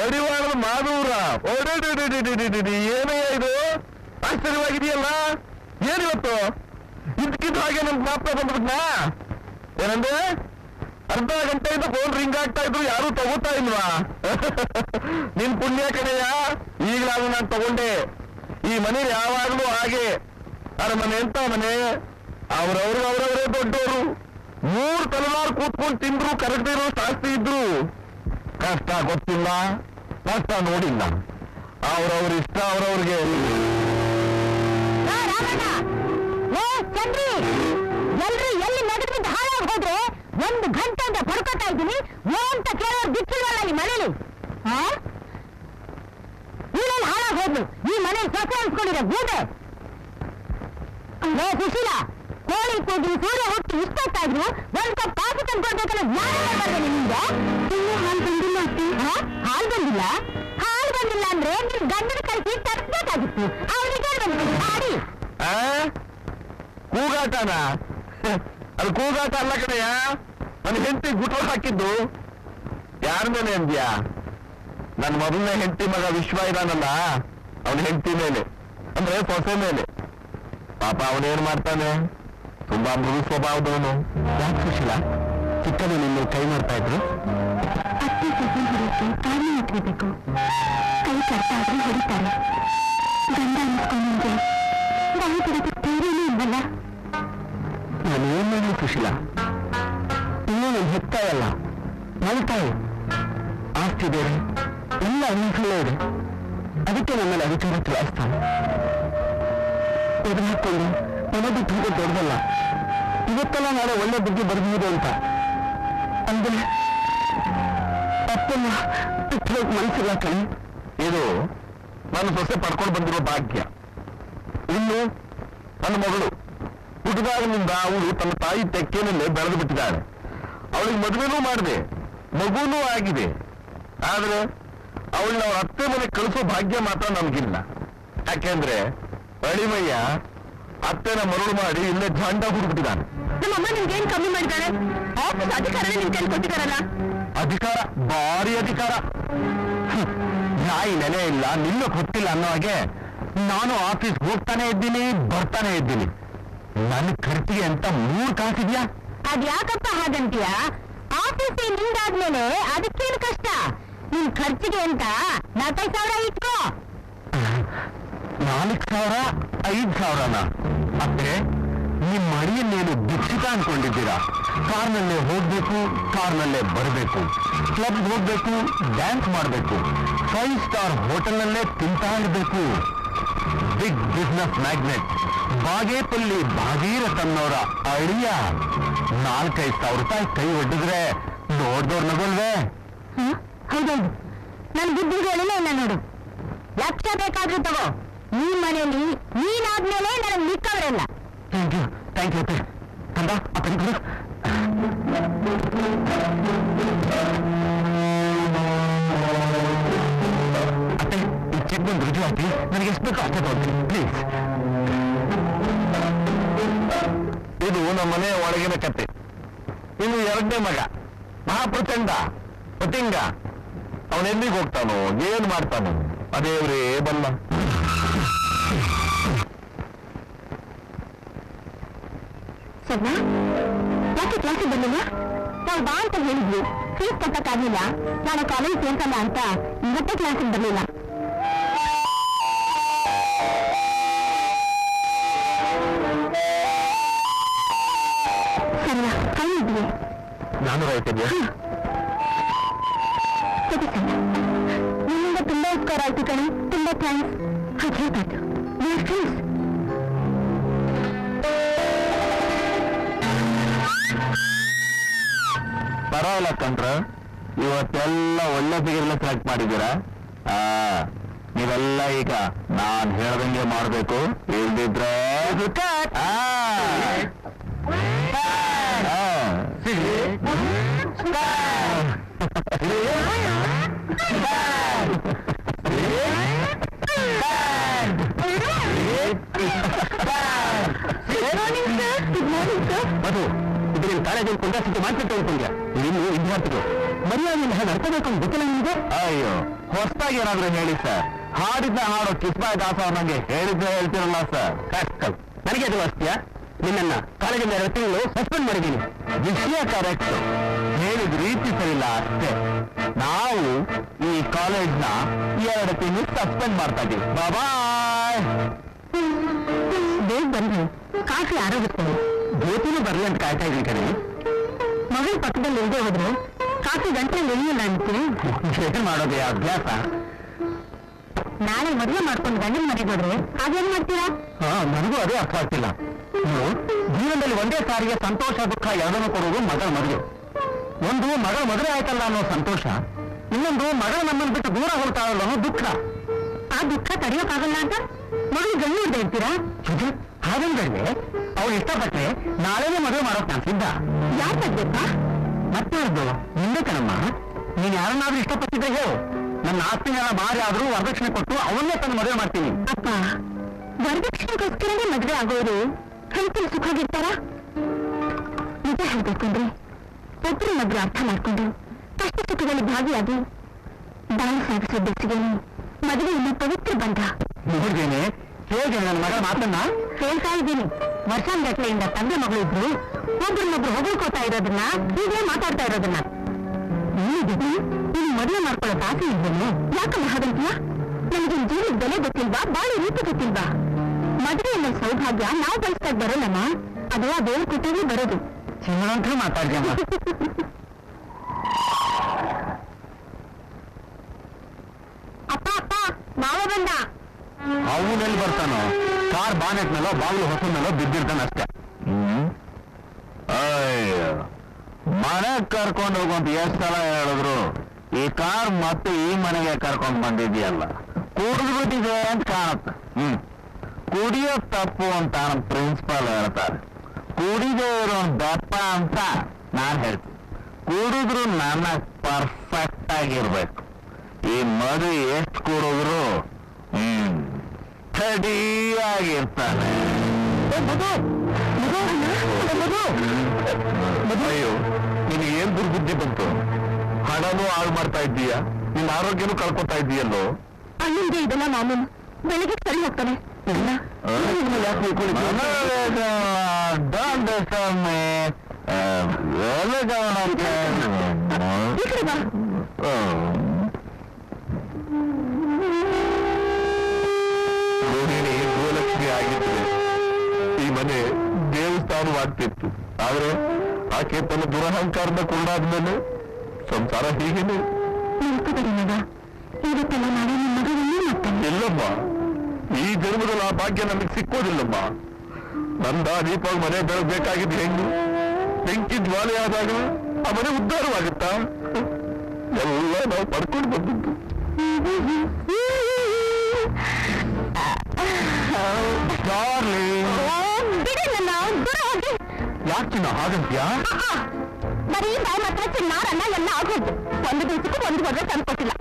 ಬಡಿವಾಳದ ಮಾದೂರ. ಏನೇ ಇದು ಆಶ್ಚರ್ಯವಾಗಿದೆಯಲ್ಲ. ಏನಿವತ್ತು ಇದಕ್ಕಿದ್ದ ಹಾಗೆ ನಮ್ ಮಾತ್ರ ಬಂದ್ಬಿಟ್ನಾ? ಏನಂದ್ರೆ ಅರ್ಧ ಗಂಟೆಯಿಂದ ಫೋನ್ ರಿಂಗ್ ಆಗ್ತಾ ಇದ್ರು, ಯಾರು ತಗೋತಾ ಇಲ್ವಾ? ನಿನ್ ಪುಣ್ಯ ಕಡೆಯ ಈಗಲಾದ್ರೂ ನಾನು ತಗೊಂಡೆ. ಈ ಮನೆ ಯಾವಾಗ್ಲೂ ಹಾಗೆ ಅರಮನೆ ಅಂತ ಮನೆ, ಅವರವರೇ ದೊಡ್ಡವರು. 3 ತಲೆಮಾರು ಕೂತ್ಕೊಂಡು ತಿಂದ್ರು ಕರೆಕ್ಟ್ ಇರೋ ಜಾಸ್ತಿ ಇದ್ರು. ಕಷ್ಟ ಗೊತ್ತಿಲ್ಲ, ಕಷ್ಟ ನೋಡಿಲ್ಲ. ಅವ್ರವ್ರ ಇಷ್ಟ ಅವ್ರವ್ರಿಗೆ. ಎಲ್ರು ಎಲ್ಲಿ ನೆಗೆದು ಹಾಳಾಗಿ ಹೋದ್ರೆ 1 ಗಂಟೆ ಅಂತ ಪಡ್ಕೋತಾ ಇದ್ದೀನಿ ಅಂತ ಕೇಳೋರು ಬಿಚ್ಚಿಲ್ವಲ್ಲ ಈ ಮನೇಲಿ. ನೀನಲ್ಲಿ ಹಾಳಾಗಿ ಹೋದ್ಲು ಈ ಮನೇಲಿ ಸೊಸೆ ಅನ್ಸ್ಕೊಂಡಿರೋ ಗೂಡೆ. ಸುಶೀಲ, ಕೋಳಿ ಕೂಗಿ ಸೂರ್ಯ ಹುಟ್ಟಿ ಇಷ್ಟೊತ್ತಾದ್ರು 1 ಕಪ್ ಕಾಫಿ ತಂದ್ಕೊಡ್ಬೇಕಲ್ಲ ಯಾರು ನಿಮ್ಗೆ? ಹಾಲು ಬಂದಿಲ್ಲ ಅತ್ತಿ. ಹಾಲು ಬಂದಿಲ್ಲ? ಹಾಲು ಬಂದಿಲ್ಲ ಅಂದ್ರೆ ನಿಮ್ ಗಂಡನ ಕಳಿಸಿ ತರ್ಸ್ಬೇಕಾಗಿತ್ತು. ಅವನಿಗೆ ಹಾಡಿ ಕೂಗಾಟನ? ಅದು ಕೂಗಾಟ ಅಲ್ಲ ಕಡೆಯ. ನನ್ನ ಹೆಂಡತಿ ಗುಟ್ಟು ಹಾಕಿದ್ದು ಯಾರ ಮೇಲೆ ಅಂದ್ಯಾ? ನನ್ನ ಮೊದಲನೇ ಹೆಂಡತಿ ಮಗ ವಿಶ್ವ ಇದಾನಲ್ಲ, ಅವನ ಹೆಂಡತಿ ಮೇಲೆ, ಅಂದ್ರೆ ಸೊಸೆ ಮೇಲೆ. ಪಾಪ ಅವನೇನ್ ಮಾಡ್ತಾನೆ, ತುಂಬಾ ಮೃದು ಸ್ವಭಾವದವನು. ಯಾಕೆ ಸುಶೀಲ ಚಿಕ್ಕದು ನಿನ್ನ ಕೈ ಮಾಡ್ತಾ ಇದ್ರು? ಅತ್ತೆ ಸೊಸೆ ಹೊರಕ್ಕೆ ಕಾರಣ ಇಟ್ಕೋಬೇಕು. ಕೈ ಕಟ್ಟಾದ್ರೆ ಹೊಡಿತಾರೆ. ಗಂಡ ಅನ್ಸ್ಕೊಂಡ್ರೆ ಬಾಯಿ ಬಿಡೋದಕ್ಕೆ ಬೇರೇನೂ ಇಲ್ವಲ್ಲ. ನಾನು ಏನ್ ಮಾಡಲಿ ಸುಶೀಲ, ಇನ್ನೂ ನನ್ನ ಹೆತ್ತಾಯಲ್ಲ ಮಲ್ತಾಯಿ. ಆಸ್ತಿ ಬೇರೆ, ಎಲ್ಲ ಅನ್ಸಲೇ ಇದೆ. ಅದಕ್ಕೆ ನಮ್ಮಲ್ಲಿ ಅಧಿಕಾರ ಚಲಾಯಿಸ್ತಾನೆ. ಎದುರು ಹಾಕೊಂಡು ಮನೆ ಬಿಟ್ಟು ಹೋಗೋದು ದೊಡ್ಡದಲ್ಲ. ಇವತ್ತೆಲ್ಲ ನಾಳೆ ಒಳ್ಳೆ ಬುದ್ಧಿ ಬರ್ಬೋದು ಅಂತ ಅಂದ್ರೆ ಅಪ್ಪನ್ನ ಬಿಟ್ಟು ಮನಸ್ಸಿಲ್ಲ ಕಣೆ. ಇದು ನಾನು ಸೊಸೆ ಪಡ್ಕೊಂಡು ಬಂದಿರೋ ಭಾಗ್ಯ. ಇನ್ನು ನನ್ನ ಮಗಳು ಹುಡುಗಾಗಿನಿಂದ ಅವಳು ತನ್ನ ತಾಯಿ ತೆಕ್ಕೇನಲ್ಲೇ ಬೆಳೆದು ಬಿಟ್ಟಿದ್ದಾಳೆ. ಅವಳಿಗೆ ಮದುವೆನೂ ಮಾಡಿದೆ, ಮಗುನೂ ಆಗಿದೆ. ಆದ್ರೆ ಅವಳನ್ನ ಅವ್ರ ಅತ್ತೆ ಮನೆ ಕಳಿಸೋ ಭಾಗ್ಯ ಮಾತ್ರ ನಮಗಿಲ್ಲ. ಯಾಕೆಂದ್ರೆ ಅಳಿಮಯ್ಯ ಅತ್ತೆನ ಮರಳು ಮಾಡಿ ಇಲ್ಲೇ ಜಾಂಡ ಹುಡುಕ್ಬಿಟ್ಟಿದ್ದಾನೆ. ನಮ್ಮಮ್ಮ ನಿಮ್ಗೇನ್ ಕಮ್ಮಿ ಮಾಡಿದ್ದಾಳೆ? ಆಫೀಸ್ ಅಧಿಕಾರನೇ ನಿಮ್ ಕೈಲಿ ಕೊಟ್ಟಿದ್ದಾರಲ್ಲ. ಅಧಿಕಾರ, ಭಾರಿ ಅಧಿಕಾರ. ನಾಯಿ ನೆಲೆ ಇಲ್ಲ, ನಿನ್ನ ಗೊತ್ತಿಲ್ಲ ಅನ್ನೋ ಹಾಗೆ ನಾನು ಆಫೀಸ್ ಹೋಗ್ತಾನೆ ಇದ್ದೀನಿ, ಬರ್ತಾನೆ ಇದ್ದೀನಿ. ನನ್ನ ಖರ್ಚಿಗೆ ಅಂತ 3 ಕಾಸಿದ್ಯಾ? ಅದ್ಯಾಕಪ್ಪ ಹಾಗಂತೀಯ? ಆಫೀಸ್ ನಿಂದಾದ್ಮೇಲೆ ಅದಕ್ಕೇನು ಕಷ್ಟ? ನಿನ್ ಖರ್ಚಿಗೆ ಅಂತ 4,000 ಇಟ್ಕೋ. 4,000 5,000ನ? ಅತ್ತೆ, ನಿಮ್ಮ ಮಡಿಯನ್ನೇನು ಭಿಕ್ಷಿತ ಅನ್ಕೊಂಡಿದ್ದೀರಾ? ಕಾರ್ನಲ್ಲೇ ಹೋಗ್ಬೇಕು, ಕಾರ್ನಲ್ಲೇ ಬರಬೇಕು, ಕ್ಲಬ್ ಹೋಗ್ಬೇಕು, ಡ್ಯಾನ್ಸ್ ಮಾಡಬೇಕು, 5 ಸ್ಟಾರ್ ಹೋಟೆಲ್ನಲ್ಲೇ ತಿಂತಾ ಇರಬೇಕು. ಬಿಗ್ ಬಿಸ್ನೆಸ್ ಮ್ಯಾಗ್ನೆಟ್ ಬಾಗೇಪಲ್ಲಿ ಭಾಗೀರಥನ್ನವರ ಅಳಿಯ 4,000-5,000 ರೂಪಾಯಿ ಕೈ ಒಡ್ಡಿದ್ರೆ ನೋಡ್ದವ್ರು ನಗೋಲ್ವೇ? ಹೌದೌದು, ನನ್ ಬುದ್ಧಿಗಳಿಲ್ಲ ಇಲ್ಲ ನೋಡು. ಲಕ್ಷ ಬೇಕಾದ್ರೂ ತಗೋ. ಈ ಮನೆಯಲ್ಲಿ ನೀನಾದ್ಮೇಲೆ ನನಗೆ ಮಿಕ್ಕವರೆಲ್ಲ. ಥ್ಯಾಂಕ್ ಯು ಅತ್ತೆ. ಕಂದ ಅಪ್ಪನ ಕೊಡು. ಅತ್ತೆ, ಈ ಚೆಕ್ ಬಂದು ರುಜು ಹಾಕಿ ನನಗೆ ಎಷ್ಟು ಬೇಕೋ ಅಷ್ಟೇ ತಗೊಳ್ತೀನಿ ಪ್ಲೀಸ್. ಇದು ನಮ್ಮ ಮನೆಯ ಒಳಗಿನ ಕತೆ. ಇನ್ನು 2ನೇ ಮಗ ಮಹಾಪ್ರಚಂಡ ಪತಿಂಗ. ಅವನೆಲ್ಲಿಗೆ ಹೋಗ್ತಾನೋ, ಏನ್ ಮಾಡ್ತಾನೋ ಅದೇವ್ರೇ ಬಲ್ಲ. ಸಣ್ಣ, ಯಾಕೆ ಕ್ಲಾಸಿಗೆ ಬಂದಿಲ್ಲ? ನಾವು ಬಾ ಅಂತ ಹೇಳಿದ್ವಿ, ಫೀಸ್ ಕಟ್ಟಕ್ಕಾಗ್ಲಿಲ್ಲ. ನಾನು ಕಾಲೇಜ್ ಸೇರ್ಕಲ್ಲ ಅಂತ ಇವತ್ತೇ ಕ್ಲಾಸಿಗೆ ಬರ್ಲಿಲ್ಲ. ಸಣ್ಣ, ಕೈ ಇದ್ವಿ. ನಾನು ರೈತಿದ್ಯಾ? ಸರಿ ಸಣ್ಣ, ನಿಮ್ಮಿಂದ ತುಂಬಾ ಉಪಕಾರ ಆಯ್ತು ಕಣೆ. ತುಂಬಾ ಥ್ಯಾಂಕ್ಸ್. ಹಾಗೆ ಹೇಳ್ಬಾರ್ದು, ನೀವು ಫ್ರೆಂಡ್ಸ್. ಪರವಾಗಿಲ್ಲ ಕಂಡ್ರ, ಇವತ್ತೆಲ್ಲ ಒಳ್ಳೆ ಫಿಗರ್ನ ಸೆಲೆಕ್ಟ್ ಮಾಡಿದ್ದೀರಾ. ನೀವೆಲ್ಲ ಈಗ ನಾನ್ ಹೇಳ್ದಂಗೆ ಮಾಡ್ಬೇಕು, ಇಲ್ದಿದ್ರೆ ಮಧು, ಇದರಲ್ಲಿ ಕಾಲೇಜಲ್ಲಿ ಕೊಂಡಾಸಿಟ್ಟು ಮಾಡ್ತಿತ್ತು ಅನ್ಕೊಂಡ್ಯ ಇನ್ನು ವಿದ್ಯಾರ್ಥಿಗಳು ಮರ್ಯಾದೆಯಿಂದ ಹೇಗೆ ನಡ್ಕೋಬೇಕು ಅಂತ ಗೊತ್ತಿಲ್ಲ ನಿಮಗೆ ಅಯ್ಯೋ ಹೊಸದಾಗಿ ಏನಾದ್ರೂ ಹೇಳಿ ಸರ್ ಹಾಡಿದ್ದ ಹಾಡು ಕಿಸ್ಬಾಯ್ ದಾಸ ನನಗೆ ಹೇಳಿದ್ದೆ ಹೇಳ್ತಿರಲ್ಲ ಸರ್ ಕಷ್ಟಲ್ ನನಗೆ ಅದು ಅಷ್ಟೇ ನಿನ್ನನ್ನ ಕಾಲೇಜಿಂದ 2 ತಿಂಗಳು ಸಸ್ಪೆಂಡ್ ಮಾಡಿದ್ದೀನಿ ವಿಷಯ ಕರೆಕ್ಟ್ ಹೇಳಿದ ರೀತಿ ಸರಿಲ್ಲ ಅಷ್ಟೇ ನಾವು ಈ ಕಾಲೇಜ್ನ 2 ತಿಂಗಳು ಸಸ್ಪೆಂಡ್ ಮಾಡ್ತಾ ಇದ್ದೀವಿ ಬಾಯ್ ಬೇಗ ಬನ್ನಿ ಕಾಫಿ ಆರೋಗಿಸ್ತೀನಿ ಜ್ಯೋತಿನೂ ಬರ್ಲಿ ಅಂತ ಕಾಯ್ತಾ ಇದ್ದೀನಿ ಕಡೆ ಮಗಳ ಪಕ್ಕದಲ್ಲಿ ಇಲ್ಲದೆ ಹೋದ್ರು ಕಾಫಿ ಗಂಟೆ ಎಳೆಯಿಲ್ಲ ಅಂತೀನಿ ಏನ್ ಮಾಡೋದೇ ಅಭ್ಯಾಸ ನಾಳೆ ಮದುವೆ ಮಾಡ್ಕೊಂಡು ಗಂಡನ ಮನೆಗೆ ಹೋದ್ರೆ ಹಾಗೇನ್ ಮಾಡ್ತೀರಾ ನನಗೂ ಅದೇ ಅರ್ಥ ಆಗ್ತಿಲ್ಲ ನೀವು ಜೀವನದಲ್ಲಿ ಒಂದೇ ಸಾರಿಗೆ ಸಂತೋಷ ದುಃಖ ಎರಡನ್ನೂ ಕೊಡುವುದು ಮಗಳ ಮದುವೆ ಒಂದು ಮಗಳ ಮದುವೆ ಆಯ್ತಲ್ಲ ಅನ್ನೋ ಸಂತೋಷ ಇನ್ನೊಂದು ಮಗಳ ನಮ್ಮನ್ನು ಬಿಟ್ಟು ದೂರ ಹೋಗ್ತಾಳಲ್ಲ ಅನ್ನೋ ದುಃಖ ಆ ದುಃಖ ತಡೆಯೋಕ್ಕಾಗಲ್ಲ ಅಂತ ಮಗಳು ಗಂಡು ಹಿಡ್ದೆ ಇರ್ತೀರಾ ಹಾಗಂದ್ರೆ ಅವ್ರು ಇಷ್ಟಪಟ್ರೆ ನಾಳೆನೇ ಮದುವೆ ಮಾಡೋಕ್ ನಾನು ಸಿದ್ಧ ಯಾಕೆ ಆಗ್ಬೇಕಾ ಮತ್ತೆ ಅದು ನಿಂದೆ ಕಣಮ್ಮ ನೀನ್ ಯಾರನ್ನಾದ್ರೂ ಇಷ್ಟಪಟ್ಟಿದ್ರೆ ಹೇಳು ನನ್ನ ಆಸ್ತಿನೆಲ್ಲ ಮಾರಿ ಆದ್ರೂ ವರದಕ್ಷಿಣೆ ಕೊಟ್ಟು ಅವನ್ನೇ ತಂದು ಮದುವೆ ಮಾಡ್ತೀನಿ ಅಪ್ಪ ವರದಕ್ಷಿಣೆಗೋಸ್ಕರನೇ ಮದುವೆ ಆಗೋರು ಹೆಂಡತಿ ಸುಖವಾಗಿರ್ತಾರ ನಿಜ ಹೇಳ್ಬೇಕಂದ್ರೆ ಒಬ್ಬರನ್ನೊಬ್ರು ಅರ್ಥ ಮಾಡ್ಕೊಂಡು ಕಷ್ಟ ಸುಖದಲ್ಲಿ ಭಾಗಿಯಾಗಿ ಬಾಳು ಸಾಗಿಸೋ ಬೆಸಿಗೆನೆ ಮದುವೆ ಇನ್ನು ಪವಿತ್ರ ಬಂಧ ನೋಡ್ದೇನೆ ಹೇಗೆ ನನ್ನ ಮಗಳ ಮಾತನ್ನ ಹೇಳ್ತಾ ಇದ್ದೀನಿ ವರ್ಷಾಂಗಟ್ಲೆಯಿಂದ ತಂದೆ ಮಗಳು ಇದ್ರು ಒಬ್ಬರನ್ನೊಬ್ರು ಹೊಗಳ್ಕೋತಾ ಇರೋದನ್ನ ಹೀಗೆ ಮಾತಾಡ್ತಾ ಇರೋದನ್ನ ನೀನು ಮದುವೆ ಮಾಡ್ಕೊಳ್ಳೋಕೆ ಆಸೆ ಇದ್ದೇನೆ ಯಾಕಮ್ಮ ಹಾಗಂತೀಯ ನಮಗೆ ಜೀವನದ ಬೆಲೆ ಗೊತ್ತಿಲ್ವಾ ಬಾಳು ರೀತಿ ಗೊತ್ತಿಲ್ವಾ ಮದುವೆ ಅನ್ನೋ ಸೌಭಾಗ್ಯ ನಾವು ಬಳಸ್ದಾಗ ಬರೋಲ್ಲಮ್ಮ ಅದು ಆ ಬೇರೆ ಕುಟುಂಬ ಬರೋದು ಚಿನ್ನಂತ ಮಾತಾಡ್ಯಮ್ಮ ಅಪ್ಪ ಅಪ್ಪ ಮಾವ ಬಂದ ಅವನಲ್ಲಿ ಬರ್ತಾನೋ ಕಾರ್ ಬಾನೆಟ್ ಮೇಲೋ ಬಾಗಿಲು ಹೊಸ ಮೇಲೋ ಬಿದ್ದಿರ್ತಾನೆ ಅಷ್ಟೇ ಮನೆಗೆ ಕರ್ಕೊಂಡು ಹೋಗುವಂತ ಎಷ್ಟು ಸಲ ಹೇಳಿದ್ರು ಈ ಕಾರ್ ಮತ್ತೆ ಈ ಮನೆಗೆ ಕರ್ಕೊಂಡು ಬಂದಿದ್ಯಲ್ಲ ಕುಡಿದು ಬಿಟ್ಟಿದೆ ಅಂತ ಕಾಣುತ್ತೆ ಕುಡಿಯೋ ತಪ್ಪು ಅಂತ ನಮ್ಮ ಪ್ರಿನ್ಸಿಪಾಲ್ ಹೇಳ್ತಾರೆ ಕುಡಿದೇ ಇರೋ ದಪ್ಪ ಅಂತ ನಾನು ಹೇಳ್ತೀನಿ ಕುಡಿದ್ರು ನನ್ನ ಪರ್ಫೆಕ್ಟ್ ಆಗಿರ್ಬೇಕು ಈ ಮದುವೆ ಎಷ್ಟು ಕುಡಿದ್ರು ಸರಿಯಾಗಿರ್ತಾನೆ ಅಯ್ಯೋ ನಿನಗೆ ಏನ್ ದುರ್ಬುದ್ಧಿ ಬಂತು ಹಣನೂ ಹಾಳು ಮಾಡ್ತಾ ಇದ್ದೀಯಾ ನಿನ್ನ ಆರೋಗ್ಯನೂ ಕಳ್ಕೊತಾ ಇದ್ದೀಯಲ್ಲೋ ಅಲ್ಲಿಂದ ಇದೆಲ್ಲ ಮಾಮೂಲು ಬೆಳಿಗ್ಗೆ ಸರಿ ಹೋಗ್ತಾನೆ ಗೋಲಕ್ಷ್ಮಿ ಆಗಿದ್ರೆ ಈ ಮನೆ ದೇವಸ್ಥಾನವಾಗ್ತಿತ್ತು ಆದ್ರೆ ಆಕೆ ತನ್ನ ದುರಹಂಕಾರದ ಕೊಂಡಾದ್ಮೇಲೆ ಸಂಸಾರ ಹೀಗೇನೆ ಇಲ್ಲಮ್ಮ ಈ ಜನ್ಮದಲ್ಲಿ ಆ ಭಾಗ್ಯ ನಮಗೆ ಸಿಕ್ಕೋದಿಲ್ಲಮ್ಮ ನಂದ ದೀಪಾವಳಿ ಮನೆ ಬೆಳಗ್ಬೇಕಾಗಿದ್ದು ಹೆಂಗು ಬೆಂಕಿ ಜ್ವಾಲೆ ಆದಾಗ ಆ ಮನೆ ಉದ್ಧಾರವಾಗುತ್ತಾ ಎಲ್ಲ ನಾವು ಪಡ್ಕೊಂಡು ಬಂದಿದ್ದು ಯಾಕೆ ನಾ ಹಾಗಂತ್ಯಾ ಬರೀ ನಾವು ಮಾತ್ರ ಚಿನ್ನಾರನ್ನ ಎಲ್ಲ ಆಗೋದು ಒಂದು ದಿವಸಕ್ಕೂ ಒಂದು ಮದುವೆ ತಂದ್ಕೊಟ್ಟಿಲ್ಲ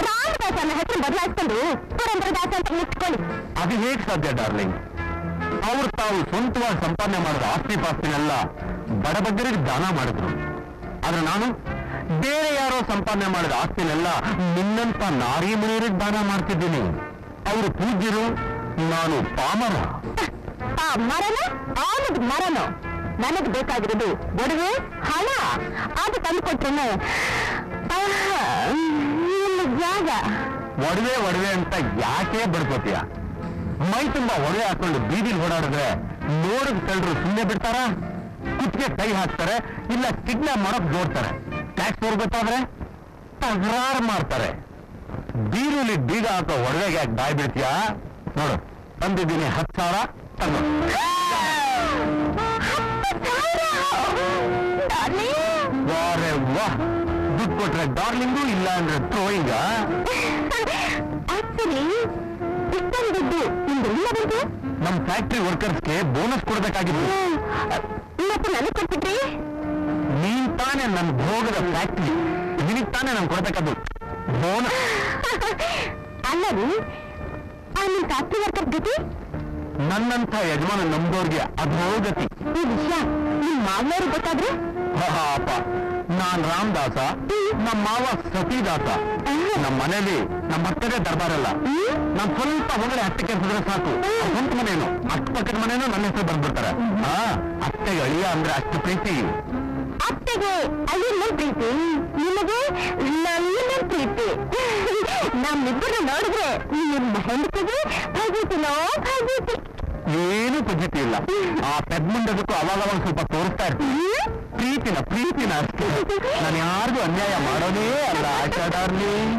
ರಾಮದಾಸ ಅನ್ನೋ ಹೆಸರು ಬದಲಾಯಿಸ್ಕೊಂಡು ಪುರಂದ್ರದಾಸ ಅಂತ ಮುಚ್ಕೊಳ್ಳಿ ಅದು ಹೇಗೆ ಸಾಧ್ಯ ಡಾರ್ಲಿಂಗ್ ಅವ್ರು ತಾವು ಸ್ವಂತವಾಗಿ ಸಂಪಾದನೆ ಮಾಡಿದ ಆಸ್ತಿ ಪಾಸ್ತಿನೆಲ್ಲ ಬಡಬಗ್ಗರಿಗೆ ದಾನ ಮಾಡಿದ್ರು ಆದ್ರೆ ನಾನು ಬೇರೆ ಯಾರೋ ಸಂಪಾದನೆ ಮಾಡಿದ ಆಸ್ತಿನೆಲ್ಲ ನಿನ್ನಂತ ನಾರಿ ಮನೆಯರಿಗೆ ದಾನ ಮಾಡ್ತಿದ್ದೀನಿ ಅವರು ಪೂಜ್ಯರು ನಾನು ಪಾಮರ ಮರನೋ ಆನದ್ ಮರನೋ ನನಗ್ ಬೇಕಾಗಿರೋದು ಒಡವೆ ಹಣ ಅದು ತಂದು ಕೊಟ್ರೇನೆ ಜಾಗ ಒಡವೆ ಒಡವೆ ಅಂತ ಯಾಕೆ ಬಡ್ಕೋತೀಯ ಮೈ ತುಂಬಾ ಒಡವೆ ಹಾಕೊಂಡು ಬೀದಿಲಿ ಓಡಾಡಿದ್ರೆ ನೋಡಿದ ಕಳ್ಳರು ಸುಮ್ಮನೆ ಬಿಡ್ತಾರ ಕುತ್ತಿಗೆ ಕೈ ಹಾಕ್ತಾರೆ ಇಲ್ಲ ಕಿಡ್ನಾಪ್ ಮಾಡೋಕ್ ಜೋಡ್ತಾರೆ ಟ್ಯಾಕ್ಸ್ ಹೊರಗೊತ್ತಾದ್ರೆ ತಕರಾರು ಮಾಡ್ತಾರೆ ಬೀರುಲಿ ಬೀಗ ಹಾಕೋ ಒಡವೆಗೆ ಯಾಕೆ ಬಾಯ್ ಬಿಡ್ತೀಯ ನೋಡು ತಂದಿದ್ದೀನಿ 10,000 ತಂದು ವಾಹ್ ದುಡ್ಡು ಕೊಟ್ರೆ ಡಾರ್ಲಿಂಗು ಇಲ್ಲ ಅಂದ್ರೆ ಥ್ರೋಯಿಂಗ ದುಡ್ಡು ನಮ್ ಫ್ಯಾಕ್ಟ್ರಿ ವರ್ಕರ್ಸ್ಗೆ ಬೋನಸ್ ಕೊಡ್ಬೇಕಾಗಿತ್ತು ನನಗೆ ಕೊಟ್ಬಿಟ್ರಿ ನೀನ್ ತಾನೇ ನನ್ ಭೋಗದ ಫ್ಯಾಕ್ಟ್ರಿ ನಿನಗ್ ತಾನೇ ನಾನು ಕೊಡ್ಬೇಕದು ಬೋನಸ್ ಅಲ್ಲರಿ ನಿಮ್ ಫ್ಯಾಕ್ಟ್ರಿ ವರ್ಕರ್ ಜೊತೆ ನನ್ನಂಥ ಯಜಮಾನ ನಂಬೋರ್ಗೆ ಅಧೋಗತಿ. ಈ ವಿಷಯ ನಿಮ್ ಮಾವನವ್ರು ಗೊತ್ತಾದ್ರೆ? ಪಾಪ, ನಾನ್ ರಾಮದಾಸ, ನಮ್ಮ ಮಾವ ಸತೀದಾಸ. ನಮ್ಮ ಮನೇಲಿ ನಮ್ಮ ಅತ್ತೆಗೆ ದರ್ಬಾರಲ್ಲ. ನಾನ್ ಸ್ವಲ್ಪ ಹೊರಗಡೆ ಹತ್ತೆ ಕೆಲಸದ್ರೆ ಸಾಕು, ಸ್ವಂತ ಮನೇನು ಅಕ್ಕಪಕ್ಕದ ಮನೇನು ನನ್ನ ಹೆಸರು ಬಂದ್ಬಿಡ್ತಾರೆ. ಅತ್ತೆಗೆ ಅಳಿಯ ಅಂದ್ರೆ ಅಷ್ಟು ಪ್ರೀತಿ. ಅತ್ತೆಗೆ ಅಲ್ಲಿನ ಪ್ರೀತಿ, ನಿಮಗೆ ನನ್ನ ಪ್ರೀತಿ. ನಮ್ಮಿಬ್ಬರು ನೋಡಿದ್ರೆ ನಿಮ್ಮ ಹೆಂಡತಿಗೆ ಭಗೀತಿನೋ ಭಗೀತಿ. ಏನು ಪದ್ಧತಿ ಇಲ್ಲ. ಆ ಪೆದ್ಮುಂಡದಕ್ಕೂ ಅವಾಗ ಸ್ವಲ್ಪ ತೋರಿಸ್ತಾ ಇರ್ತೀನಿ ಪ್ರೀತಿನ ಅಷ್ಟೇ. ನಾನು ಯಾರಿಗೂ ಅನ್ಯಾಯ ಮಾಡೋದೇ ಅಲ್ಲ ಆಶಾ ಡಾರ್ಲಿಂಗ್.